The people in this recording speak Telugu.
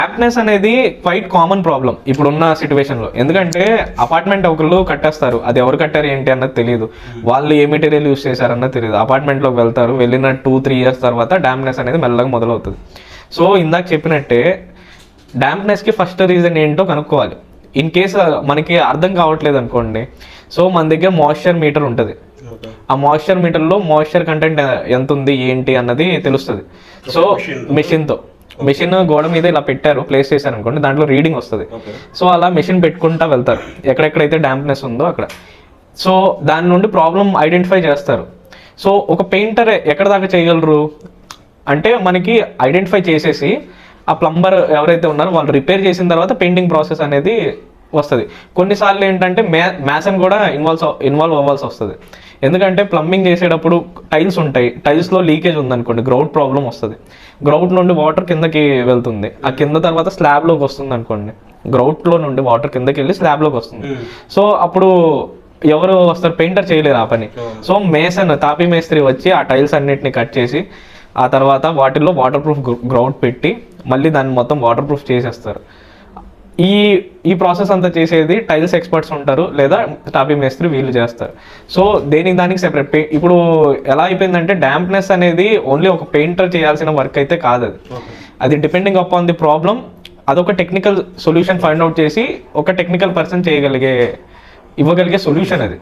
డాంప్నెస్ అనేది క్వైట్ కామన్ ప్రాబ్లం ఇప్పుడున్న సిచ్యువేషన్లో. ఎందుకంటే అపార్ట్మెంట్ ఒకళ్ళు కట్టేస్తారు, అది ఎవరు కట్టారు ఏంటి అన్నది తెలియదు, వాళ్ళు ఏ మెటీరియల్ యూస్ చేశారన్నది తెలియదు. అపార్ట్మెంట్లోకి వెళ్తారు, వెళ్ళిన 2-3 years తర్వాత డాంప్నెస్ అనేది మెల్లగా మొదలవుతుంది. సో ఇందాక చెప్పినట్టే డాంప్నెస్కి ఫస్ట్ రీజన్ ఏంటో కనుక్కోవాలి. ఇన్ కేసు మనకి అర్థం కావట్లేదు అనుకోండి, సో మన దగ్గర మాయిశ్చర్ మీటర్ ఉంటుంది. ఆ మాయిశ్చర్ మీటర్లో మాయిశ్చర్ కంటెంట్ ఎంత ఉంది ఏంటి అన్నది తెలుస్తుంది. సో మెషిన్ గోడ మీద ఇలా పెట్టారు, ప్లేస్ చేశారు అనుకోండి, దాంట్లో రీడింగ్ వస్తుంది. సో అలా మెషిన్ పెట్టుకుంటా వెళ్తారు ఎక్కడెక్కడైతే డాంప్నెస్ ఉందో అక్కడ. సో దాని నుండి ప్రాబ్లం ఐడెంటిఫై చేస్తారు. సో ఒక పెయింటర్ ఎక్కడ దాకా చేయగలరు అంటే మనకి ఐడెంటిఫై చేసేసి ఆ ప్లంబర్ ఎవరైతే ఉన్నారో వాళ్ళు రిపేర్ చేసిన తర్వాత పెయింటింగ్ ప్రాసెస్ అనేది వస్తుంది. కొన్నిసార్లు ఏంటంటే మ్యాసన్ కూడా ఇన్వాల్వ్ అవ్వాల్సి వస్తుంది. ఎందుకంటే ప్లంబింగ్ చేసేటప్పుడు టైల్స్ ఉంటాయి, టైల్స్లో లీకేజ్ ఉందనుకోండి, గ్రౌట్ ప్రాబ్లం వస్తుంది. గ్రౌట్ నుండి వాటర్ కిందకి వెళ్తుంది, ఆ కింద తర్వాత స్లాబ్లోకి వస్తుంది అనుకోండి, గ్రౌట్లో నుండి వాటర్ కిందకి వెళ్ళి స్లాబ్లోకి వస్తుంది. సో అప్పుడు ఎవరు వస్తారు, పెయింటర్ చేయలేరు ఆ పని. సో తాపీ మేస్త్రి వచ్చి ఆ టైల్స్ అన్నిటిని కట్ చేసి ఆ తర్వాత వాటిల్లో వాటర్ ప్రూఫ్ గ్రౌట్ పెట్టి మళ్ళీ దాన్ని మొత్తం వాటర్ ప్రూఫ్ చేసేస్తారు. ఈ ప్రాసెస్ అంతా చేసేది టైల్స్ ఎక్స్పర్ట్స్ ఉంటారు, లేదా టాపీ మేస్త్రి వీళ్ళు చేస్తారు. సో దానికి సెపరేట్. ఇప్పుడు ఎలా అయిపోయిందంటే డాంప్నెస్ అనేది ఓన్లీ ఒక పెయింటర్ చేయాల్సిన వర్క్ అయితే కాదు. అది డిపెండింగ్ అపాన్ ది ప్రాబ్లం, అదొక టెక్నికల్ సొల్యూషన్ ఫైండ్ అవుట్ చేసి ఒక టెక్నికల్ పర్సన్ ఇవ్వగలిగే సొల్యూషన్ అది.